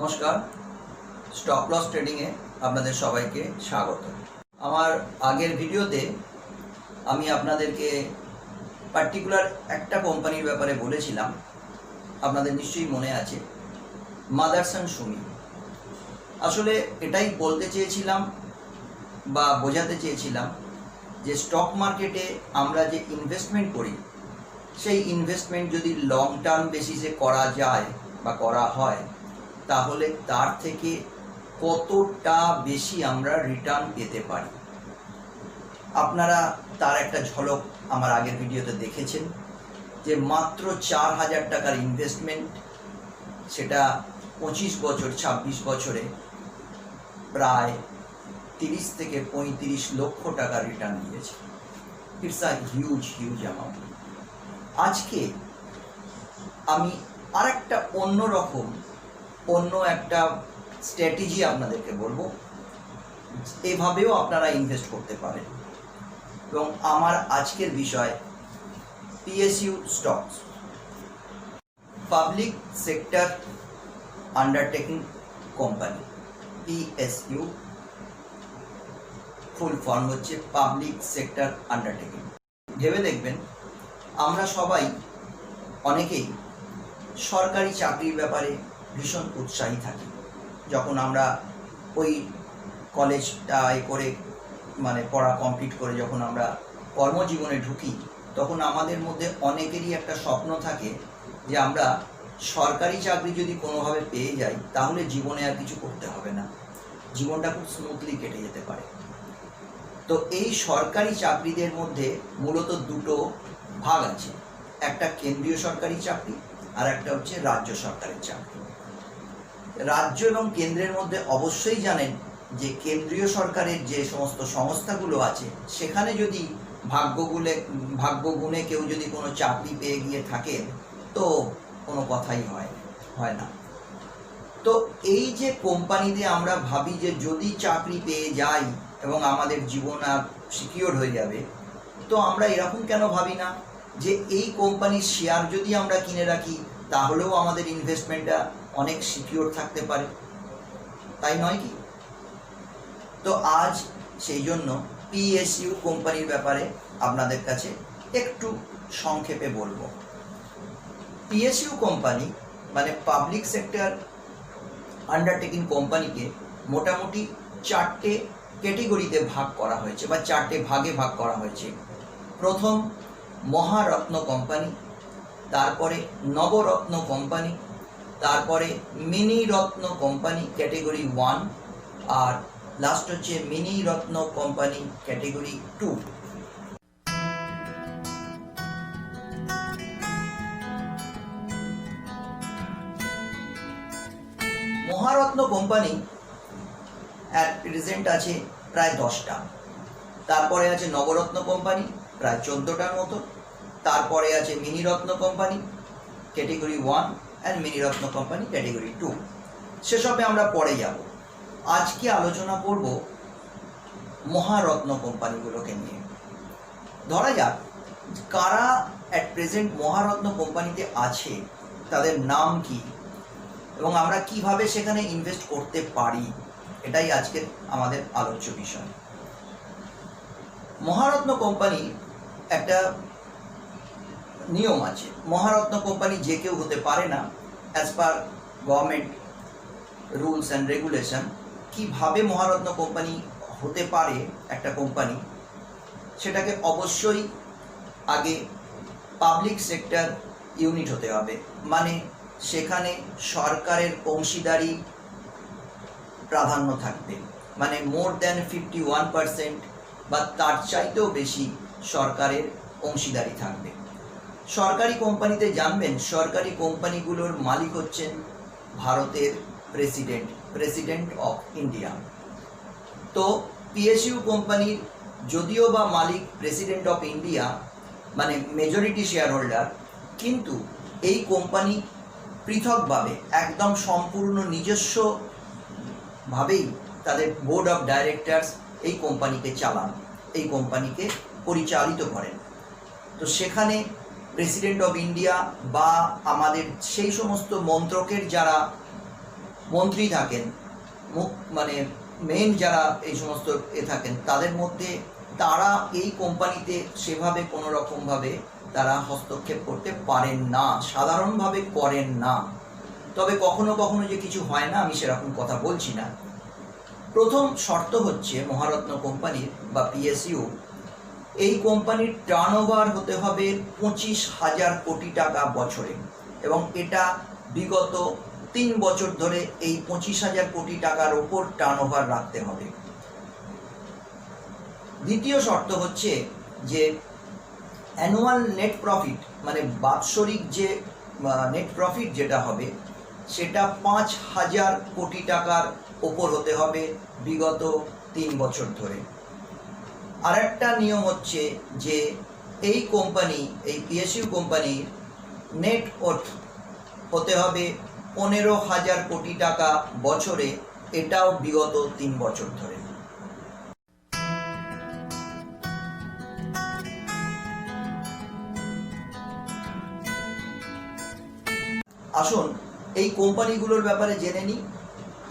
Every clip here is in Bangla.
নমস্কার, স্টপ লস ট্রেডিংয়ে আপনাদের সবাইকে স্বাগত। আমার আগের ভিডিওতে আমি আপনাদেরকে পার্টিকুলার একটা কোম্পানির ব্যাপারে বলেছিলাম, আপনাদের নিশ্চয়ই মনে আছে, মাদারসন সুমি। আসলে এটাই বলতে চেয়েছিলাম বা বোঝাতে চেয়েছিলাম যে স্টক মার্কেটে আমরা যে ইনভেস্টমেন্ট করি সেই ইনভেস্টমেন্ট যদি লং টার্ম বেসিসে করা যায় বা করা হয় তাহলে তার থেকে কতটা বেশি আমরা রিটার্ন পেতে পারি। আপনারা তার একটা ঝলক আমার আগের ভিডিওতে দেখেছেন যে মাত্র 4,000 টাকার ইনভেস্টমেন্ট, সেটা 25 বছর 26 বছরে প্রায় 30 থেকে 35 লক্ষ টাকা রিটার্ন দিয়েছে। It's a huge amount. আজকে আমি আরেকটা অন্য একটা স্ট্র্যাটেজি আপনাদেরকে বলবো, এভাবেও আপনারা ইনভেস্ট করতে পারেন। এবং আমার আজকের বিষয় PSU stocks, public sector undertaking company. PSU full form হচ্ছে পাবলিক সেক্টর আন্ডারটেকিং। ভেবে দেখবেন, আমরা সবাই অনেকেই সরকারি চাকরির ব্যাপারে ভীষণ উৎসাহী থাকি। যখন আমরা ওই কলেজটা করে পড়া কমপ্লিট করে যখন আমরা কর্মজীবনে ঢুকি, তখন আমাদের মধ্যে অনেকেরই একটা স্বপ্ন থাকে যে আমরা সরকারি চাকরি যদি কোনোভাবে পেয়ে যাই তাহলে জীবনে আর কিছু করতে হবে না, জীবনটা খুব স্মুথলি কেটে যেতে পারে। তো এই সরকারি চাকরিদের মধ্যে মূলত দুটো ভাগ আছে, একটা কেন্দ্রীয় সরকারি চাকরি আর একটা হচ্ছে রাজ্য সরকারের চাকরি। রাজ্য এবং কেন্দ্রের মধ্যে অবশ্যই জানেন যে কেন্দ্রীয় সরকারের যে সমস্ত সংস্থাগুলো আছে সেখানে যদি ভাগ্যগুণে কেউ যদি কোনো চাকরি পেয়ে গিয়ে থাকে তো কোনো কথাই হয় না। তো এই যে কোম্পানিতে আমরা ভাবি যে যদি চাকরি পেয়ে যাই এবং আমাদের জীবন আর সিকিউর হয়ে যাবে, তো আমরা এরকম কেন ভাবি না যে এই কোম্পানির শেয়ার যদি আমরা কিনে রাখি তাহলেও আমাদের ইনভেস্টমেন্টটা অনেক সিকিউর থাকতে পারে, তাই নয় কি? তো আজ সেই জন্য পিএসইউ কোম্পানির ব্যাপারে আপনাদের কাছে একটু সংক্ষেপে বলবো। পিএসইউ কোম্পানি মানে পাবলিক সেক্টর আন্ডারটেকিং কোম্পানিকে মোটামুটি 4টে ক্যাটেগরিতে ভাগ করা হয়েছে বা 4টে ভাগে ভাগ করা হয়েছে। প্রথম মহারত্ন কোম্পানি, তারপরে নবরত্ন কোম্পানি, তারপরে মিনি রত্ন কোম্পানি ক্যাটেগরি 1, আর লাস্ট হচ্ছে mini Ratna company category 2। Maharatna company at present আছে প্রায় 10টা, তারপরে আছে নবরত্ন কোম্পানি প্রায় 14টার মতো, তারপরে আছে mini Ratna company category 1 and mini Ratna company category 2। সেসবে আমরা পরে যাব। আজকে আলোচনা করব মহারত্ন কোম্পানিগুলোকে নিয়ে। ধরা যাক কারা অ্যাট প্রেজেন্ট মহারত্ন কোম্পানিতে আছে, তাদের নাম কি এবং আমরা কিভাবে সেখানে ইনভেস্ট করতে পারি, এটাই আজকের আমাদের আলোচ্য বিষয়। মহারত্ন কোম্পানি একটা নিয়ম আছে, মহারত্ন কোম্পানি যে কেউ হতে পারে না। As per government rules and regulation, কিভাবে মহারত্ন কোম্পানি হতে পারে একটা কোম্পানি, সেটাকে অবশ্যই আগে পাবলিক সেক্টর ইউনিট হতে হবে, মানে সেখানে সরকারের অংশীদারি প্রাধান্য থাকবে, মানে মোর দ্যান 51% বা তার চাইতেও বেশি সরকারের অংশীদারি থাকবে। সরকারি কোম্পানিতে জানবেন, সরকারি কোম্পানিগুলোর মালিক হচ্ছেন ভারতের প্রেসিডেন্ট অফ ইন্ডিয়া। তো পিএসইউ কোম্পানির যদিও বা মালিক প্রেসিডেন্ট অফ ইন্ডিয়া, মানে মেজরিটি শেয়ার হোল্ডার, কিন্তু এই কোম্পানি পৃথকভাবে একদম সম্পূর্ণ নিজস্বভাবেই তাদের বোর্ড অফ ডাইরেক্টরস এই কোম্পানিকে চালান, এই কোম্পানিকে পরিচালিত করেন। তো সেখানে প্রেসিডেন্ট অফ ইন্ডিয়া বা আমাদের সেই সমস্ত মন্ত্রকের যারা মন্ত্রী থাকেন, মানে মেন যারা এই সমস্ত থাকেন, তাদের মধ্যে তারা এই কোম্পানিতে সেভাবে কোনো রকমভাবে তারা হস্তক্ষেপ করতে পারেন না, সাধারণভাবে করেন না। তবে কখনো কখনো যে কিছু হয় না, আমি সেরকম কথা বলছি না। প্রথম শর্ত হচ্ছে মহারত্ন কোম্পানির বা পিএসইউ, এই কোম্পানির টার্নওভার হতে হবে 25,000 কোটি টাকা বছরে, এবং এটা বিগত 3 বছর ধরে এই 25,000 কোটি টাকার ওপর টার্নওভার রাখতে হবে। দ্বিতীয় শর্ত হচ্ছে যে অ্যানুয়াল নেট প্রফিট, মানে বাৎসরিক যে নেট প্রফিট যেটা হবে সেটা 5,000 কোটি টাকার ওপর হতে হবে বিগত 3 বছর ধরে। আর একটা নিয়ম হচ্ছে যে এই কোম্পানি, এই পিএসইউ কোম্পানির নেট ওর্থ হতে হবে 15,000 কোটি টাকা বছরে, এটাও বিগত 3 বছর ধরে। আসুন এই কোম্পানিগুলোর ব্যাপারে জেনে নিই।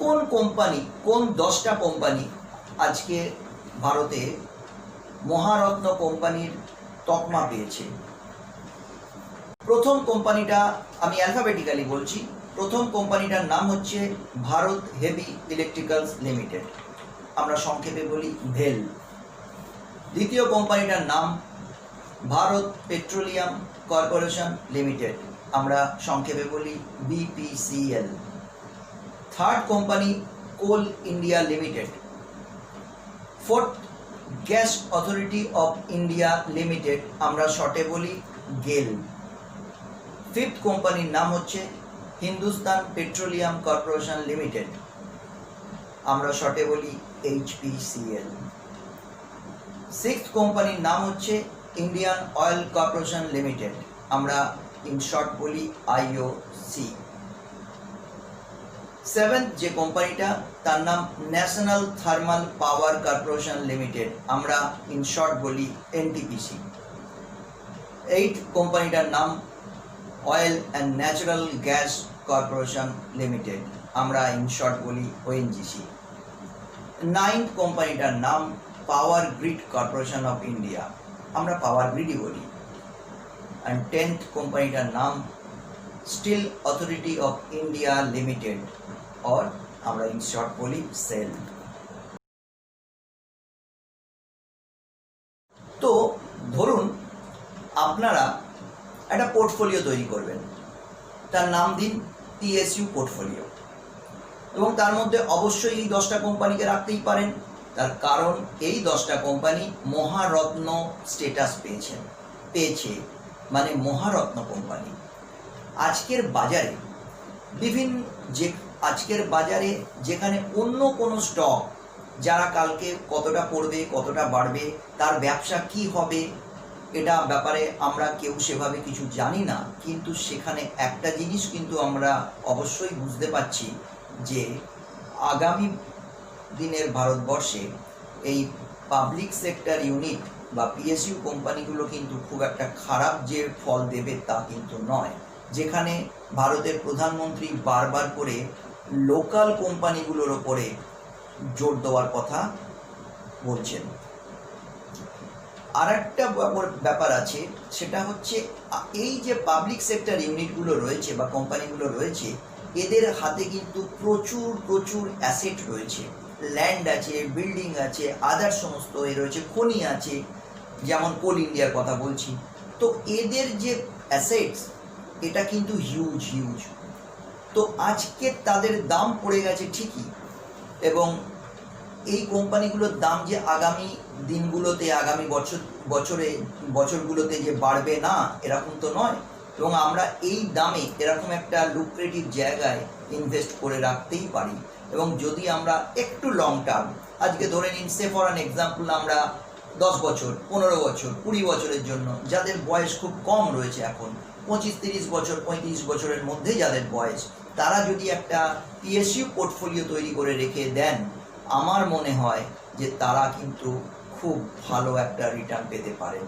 কোন কোম্পানি, কোন 10টা কোম্পানি আজকে ভারতে মহারত্ন কোম্পানির তকমা পেয়েছে। প্রথম কোম্পানিটা আমি অ্যালফাবেটিক্যালি বলছি। প্রথম কোম্পানিটার নাম হচ্ছে ভারত হেভি ইলেকট্রিক্যালস লিমিটেড, আমরা সংক্ষেপে বলি ভেল। দ্বিতীয় কোম্পানিটার নাম ভারত পেট্রোলিয়াম কর্পোরেশন লিমিটেড, আমরা সংক্ষেপে বলি BPCL. Third company Coal India Limited. Fourth Gas Authority of India Limited, আমরা শর্টে বলি গেল। ফিফথ কোম্পানির নাম হচ্ছে হিন্দুস্তান পেট্রোলিয়াম কর্পোরেশন লিমিটেড, আমরা শর্টে বলি এইচপিসিএল। সিক্সথ কোম্পানির নাম হচ্ছে ইন্ডিয়ান অয়েল কর্পোরেশন লিমিটেড, আমরা ইন শর্ট বলি আইওসি। সেভেন্থ যে কোম্পানিটা, তার নাম National Thermal Power Corporation Limited, আমরা ইন শর্ট বলি এনটিপিসি। এইথ কোম্পানিটার নাম Oil and Natural Gas Corporation Limited, আমরা ইন শর্ট বলি ওএনজিসি। নাইন্থ কোম্পানিটার নাম Power Grid Corporation of India, আমরা পাওয়ার গ্রিডই বলি। অ্যান্ড 10th কোম্পানিটার নাম Steel Authority of India Limited, और আমরা ইন শর্ট বলি সেল। তো ধরুন আপনারা একটা পোর্টফোলিও তৈরি করবেন, তার নাম দিন পিএসইউ পোর্টফোলিও, এবং তার মধ্যে অবশ্যই এই 10টা কোম্পানিকে রাখতেই পারেন। তার কারণ এই 10টা কোম্পানি মহারত্ন স্ট্যাটাস পেয়েছে, মানে মহারত্ন কোম্পানি। আজকের বাজারে আজকের বাজারে যেখানে অন্য কোনো স্টক, যারা কালকে কতটা পড়বে, কতটা বাড়বে, তার ব্যবসা কি হবে, এটা ব্যাপারে আমরা কেউ সেভাবে কিছু জানি না, কিন্তু সেখানে একটা জিনিস কিন্তু আমরা অবশ্যই বুঝতে পারছি যে আগামী দিনের ভারতবর্ষে এই পাবলিক সেক্টর ইউনিট বা পিএসইউ কোম্পানিগুলো কিন্তু খুব একটা খারাপ যে ফল দেবে তা কিন্তু নয়। যেখানে ভারতের প্রধানমন্ত্রী বারবার করে লোকাল কোম্পানিগুলোর ওপরে জোর দেওয়ার কথা বলছেন। আর একটা ব্যাপার আছে, সেটা হচ্ছে এই যে পাবলিক সেক্টর ইউনিটগুলো রয়েছে বা কোম্পানিগুলো রয়েছে, এদের হাতে কিন্তু প্রচুর প্রচুর অ্যাসেট রয়েছে, ল্যান্ড আছে, বিল্ডিং আছে, আদার সমস্ত রয়েছে, খনি আছে, যেমন কোল ইন্ডিয়ার কথা বলছি। তো এদের যে অ্যাসেটস, এটা কিন্তু হিউজ। তো আজকে তাদের দাম পড়ে গেছে ঠিকই, এবং এই কোম্পানিগুলোর দাম যে আগামী দিনগুলোতে, আগামী বছরগুলোতে যে বাড়বে না, এরকম তো নয়। এবং আমরা এই দামে এরকম একটা লুক্রেটিভ জায়গায় ইনভেস্ট করে রাখতেই পারি। এবং যদি আমরা একটু লং টার্ম, আজকে ধরে নিন সে ফর অ্যান এক্সাম্পল, আমরা 10 বছর, 15 বছর, 20 বছরের জন্য, যাদের বয়স খুব কম রয়েছে এখন, 25-30 বছর, 35 বছরের মধ্যে যাদের বয়স, তারা যদি একটা পিএসইউ পোর্টফোলিও তৈরি করে রেখে দেন, আমার মনে হয় যে তারা কিন্তু খুব ভালো একটা রিটার্ন পেতে পারেন।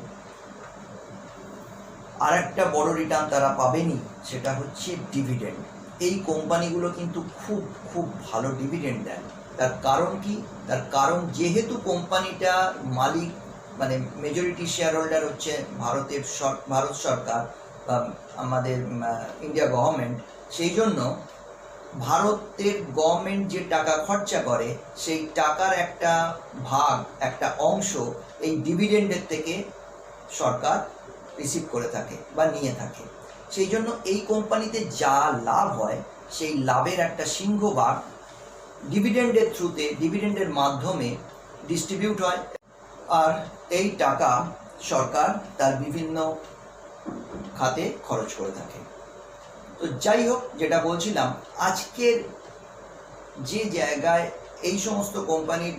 আর একটা বড় রিটার্ন তারা পাবেনই, সেটা হচ্ছে ডিভিডেন্ড। এই কোম্পানিগুলো কিন্তু খুব খুব ভালো ডিভিডেন্ড দেয়। তার কারণ কি? তার কারণ যেহেতু কোম্পানিটার মালিক মানে মেজরিটি শেয়ার হোল্ডার হচ্ছে ভারত সরকার বা আমাদের ইন্ডিয়া গভর্নমেন্ট, সেই জন্য ভারতের গভর্নমেন্ট যে টাকা খরচা করে সেই টাকার একটা ভাগ, একটা অংশ এই ডিভিডেন্ডের থেকে সরকার রিসিভ করে থাকে বা নিয়ে থাকে। সেই জন্য এই কোম্পানিতে যা লাভ হয় সেই লাভের একটা সিংহভাগ ডিভিডেন্ডের থ্রুতে, ডিভিডেন্ডের মাধ্যমে ডিস্ট্রিবিউট হয়, আর এই টাকা সরকার তার বিভিন্ন খাতে খরচ করে থাকে। তো যাই হোক, যেটা বলছিলাম, আজকের যে জায়গায় এই সমস্ত কোম্পানির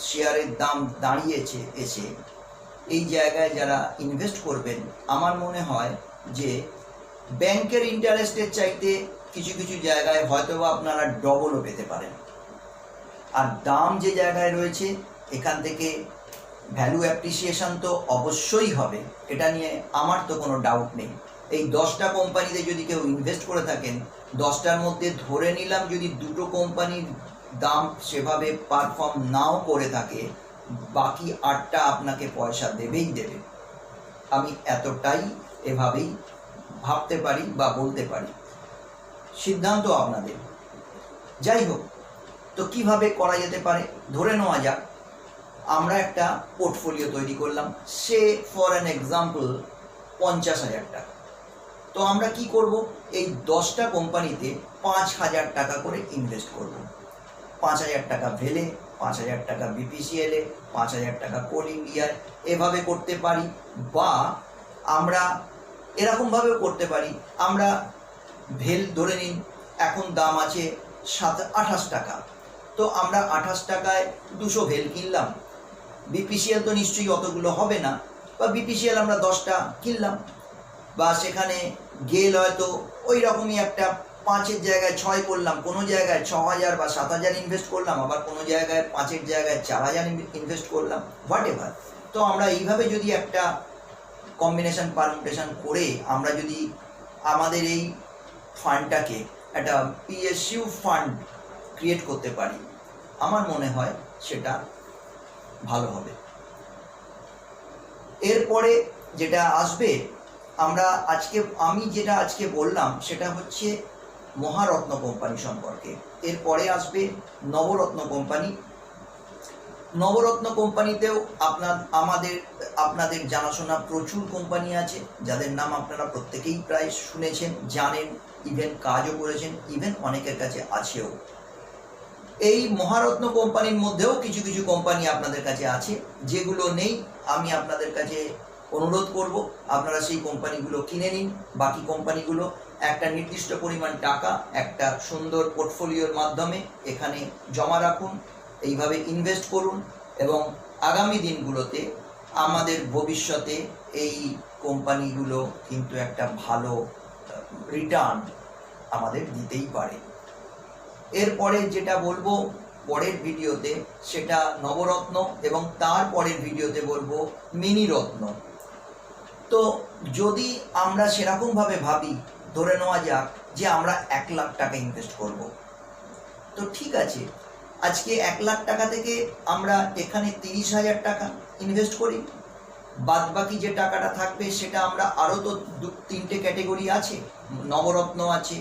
শেয়ারের দাম দাঁড়িয়েছে এসে, এই জায়গায় যারা ইনভেস্ট করবেন, আমার মনে হয় যে ব্যাংকের ইন্টারেস্টের চাইতে কিছু কিছু জায়গায় হয়তোবা আপনারা ডবলও পেতে পারেন। আর দাম যে জায়গায় রয়েছে এখান থেকে ভ্যালু অ্যাপ্রিসিয়েশন তো অবশ্যই হবে, এটা নিয়ে আমার তো কোনো ডাউট নেই। এই 10টা কোম্পানিতে যদি কেউ ইনভেস্ট করে থাকেন, 10টার মধ্যে ধরে নিলাম যদি 2টো কোম্পানির দাম সেভাবে পারফর্ম নাও করে থাকে, বাকি 8টা আপনাকে পয়সা দেবেই দেবে। আমি এতটাই এভাবেই ভাবতে পারি বা বলতে পারি, সিদ্ধান্ত আপনাদের। যাই হোক, তো কিভাবে করা যেতে পারে? ধরে নেওয়া যাক আমরা একটা পোর্টফোলিও তৈরি করলাম, সে ফর অ্যান এক্সাম্পল 50,000 টাকা। তো আমরা কি করব? এই 10টা কোম্পানিতে 5,000 টাকা করে ইনভেস্ট করব। 5,000 টাকা ভেলে, 5,000 টাকা বিপিসিএলে, 5,000 টাকা কোল ইন্ডিয়ায়, এভাবে করতে পারি। বা আমরা এরকমভাবেও করতে পারি, আমরা ভেল ধরে নিন এখন দাম আছে 28 টাকা, তো আমরা 28 টাকায় 200 ভেল কিনলাম। বিপিসিএল তো নিশ্চয়ই অতগুলো হবে না, বা বিপিসিএল আমরা 10টা কিনলাম, বা সেখানে গেল হয়তো ওই রকমই একটা 5-এর জায়গায় 6 করলাম, কোনো জায়গায় 6,000 বা 7,000 ইনভেস্ট করলাম, আবার কোনো জায়গায় 5-এর জায়গায় 4,000 ইনভেস্ট করলাম, হোয়াট এভার। তো আমরা এইভাবে যদি একটা কম্বিনেশন পারমুটেশন করে আমরা যদি আমাদের এই ফান্ডটাকে একটা পিএসইউ ফান্ড ক্রিয়েট করতে পারি, আমার মনে হয় সেটা ভালো হবে। এরপরে যেটা আসবে, আমি যেটা আজকে বললাম সেটা হচ্ছে মহারত্ন কোম্পানি সম্পর্কে। এরপরে আসবে নবরত্ন কোম্পানি। নবরত্ন কোম্পানিতেও আপনাদের জানাশোনা প্রচুর কোম্পানি আছে, যাদের নাম আপনারা প্রত্যেকেই প্রায় শুনেছেন, জানেন, ইভেন কাজও করেছেন, ইভেন অনেকের কাছে আছেও। এই মহারত্ন কোম্পানির মধ্যেও কিছু কিছু কোম্পানি আপনাদের কাছে আছে, যেগুলো নেই। আমি আপনাদের কাছে অনুরোধ করব আপনারা সেই কোম্পানিগুলো কিনে নিন। বাকি কোম্পানিগুলো একটা নির্দিষ্ট পরিমাণ টাকা একটা সুন্দর পোর্টফোলিওর মাধ্যমে এখানে জমা রাখুন, এইভাবে ইনভেস্ট করুন, এবং আগামী দিনগুলোতে আমাদের ভবিষ্যতে এই কোম্পানিগুলো কিন্তু একটা ভালো রিটার্ন আমাদের দিতেই পারে। এরপরে যেটা বলবো পরের ভিডিওতে, সেটা নবরত্ন, এবং তার পরের ভিডিওতে বলবো মিনি রত্ন। তো যদি আমরা সেরকমভাবে ভাবি, ধরে নেওয়া যাক যে আমরা 1 লাখ টাকা ইনভেস্ট করব, তো ঠিক আছে, আজকে 1 লাখ টাকা থেকে আমরা এখানে 30,000 টাকা ইনভেস্ট করি। বাদ বাকি যে টাকাটা থাকবে সেটা আমরা আরও তো 2-3টে ক্যাটেগরি আছে, নবরত্ন আছে,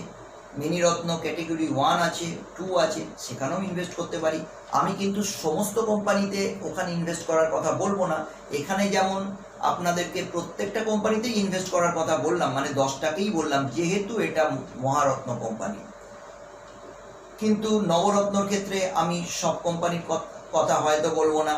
মিনি রত্ন ক্যাটেগরি 1 আছে, 2 আছে, সেখানেও ইনভেস্ট করতে পারি। আমি কিন্তু সমস্ত কোম্পানিতে ওখানে ইনভেস্ট করার কথা বলবো না। এখানে যেমন আপনাদেরকে প্রত্যেকটা কোম্পানিতেই ইনভেস্ট করার কথা বললাম, মানে 10টাকেই বললাম, যেহেতু এটা মহারত্ন কোম্পানি। কিন্তু নবরত্নর ক্ষেত্রে আমি সব কোম্পানির কথা হয়তো বলবো না,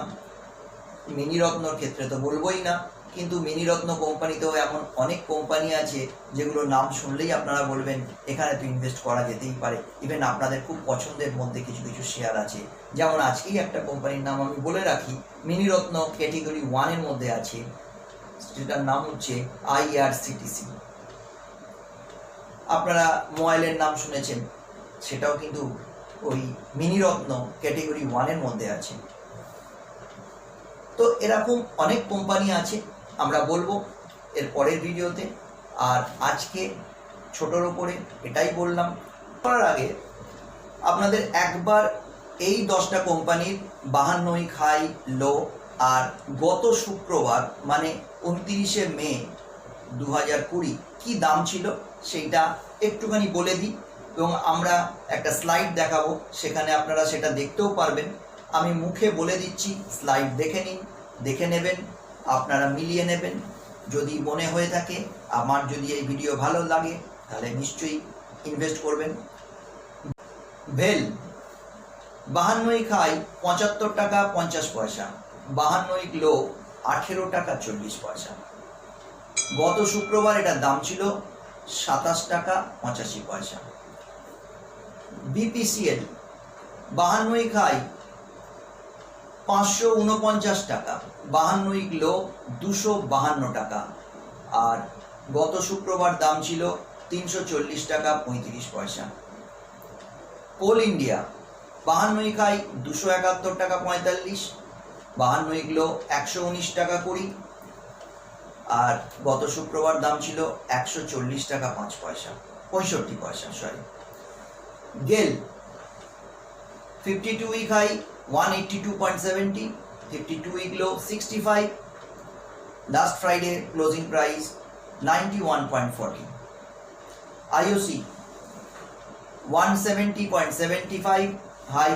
মিনি রত্নর ক্ষেত্রে তো বলবোই না। কিন্তু মিনি রত্ন কোম্পানিতেও এমন অনেক কোম্পানি আছে যেগুলো নাম শুনলেই আপনারা বলবেন এখানে তো ইনভেস্ট করা যেতেই পারে। ইভেন আপনাদের খুব পছন্দের মধ্যে কিছু কিছু শেয়ার আছে, যেমন আজকেই একটা কোম্পানির নাম আমি বলে রাখি, মিনি রত্ন ক্যাটেগরি 1-এর মধ্যে আছে, যেটার নাম হচ্ছে IRCTC। আপনারা মোবাইলের নাম শুনেছেন, সেটাও কিন্তু ওই মিনি রত্ন ক্যাটেগরি 1-এর মধ্যে আছে। তো এরকম অনেক কোম্পানি আছে, আমরা বলবো এর পরের ভিডিওতে। আর আজকে ছোটোর ওপরে এটাই বললাম, করার আগে আপনাদের একবার এই 10টা কোম্পানির 52 হাই লো আর গত শুক্রবার মানে 29শে মে 2020 কি দাম ছিল সেইটা একটুখানি বলে দিই, এবং আমরা একটা স্লাইড দেখাবো, সেখানে আপনারা সেটা দেখতেও পারবেন। আমি মুখে বলে দিচ্ছি, স্লাইড দেখে নিন, দেখে নেবেন, আপনারা মিলিয়ে নেবেন। যদি মনে হয়ে থাকে, আমার যদি এই ভিডিও ভালো লাগে, তাহলে নিশ্চয়ই ইনভেস্ট করবেন। ভেল 52 হাই 75 টাকা 50 পয়সা, 52 লো 18 টাকা 40 পয়সা। গত শুক্রবার এটার দাম ছিল 27 টাকা 85 পয়সা। বিপিসিএল 52 হাই 549 টাকা, 52 লো 252 টাকা, আর গত শুক্রবার দাম ছিল 340 টাকা 35 পয়সা। কোল ইন্ডিয়া 52 হাই 271 টাকা 45, 52 লো 119 টাকা 20, আর গত শুক্রবার দাম ছিল 140 টাকা 5 পয়সা 65 পয়সা সরি। গেল 52 week high 182.70, 52 week low 65, last Friday closing price 91.40। IOC 170.75 high,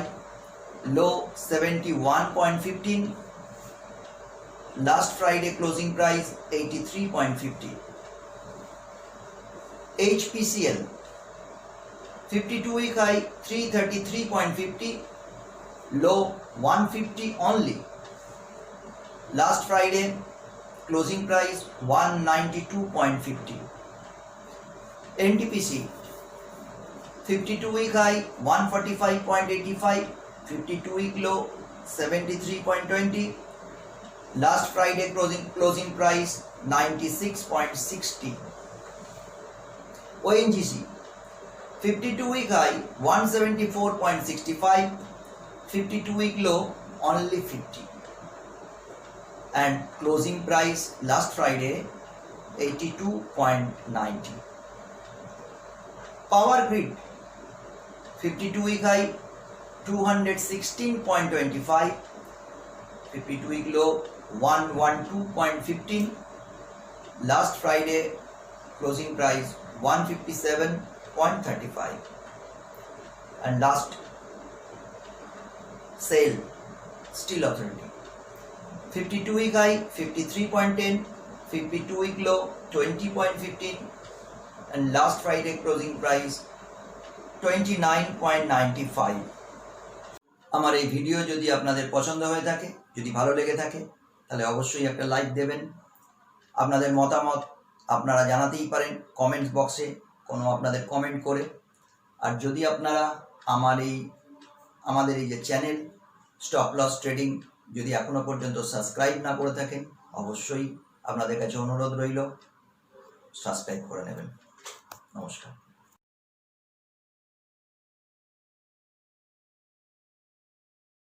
low 71.15, last Friday closing price 83.50. HPCL 52 week high 333.50, low 150 only, last Friday closing price 192.50. NTPC 52 week high 145.85, 52 week low 73.20, last Friday closing price 96.60. ONGC 52 week high 174.65, 52 week low only 50, and closing price last Friday 82.90. Power Grid 52 week high 216.25, 52 week low 112.15, last Friday closing price 157.35, and last sale Steel Authority 52 week high 53.10, 52 week low 20.15, and last Friday closing price 29.95. আমার এই ভিডিও যদি আপনাদের পছন্দ হয়ে থাকে, যদি ভালো লেগে থাকে, তাহলে অবশ্যই একটা লাইক দেবেন। আপনাদের মতামত আপনারা জানাতেই পারেন কমেন্ট বক্সে কোনো আপনাদের কমেন্ট করে। আর যদি আপনারা আমাদের এই যে চ্যানেল স্টপ লস ট্রেডিং যদি এখনো পর্যন্ত সাবস্ক্রাইব না করে থাকেন, অবশ্যই আপনাদের কাছে অনুরোধ রইল সাবস্ক্রাইব করে নেবেন। নমস্কার।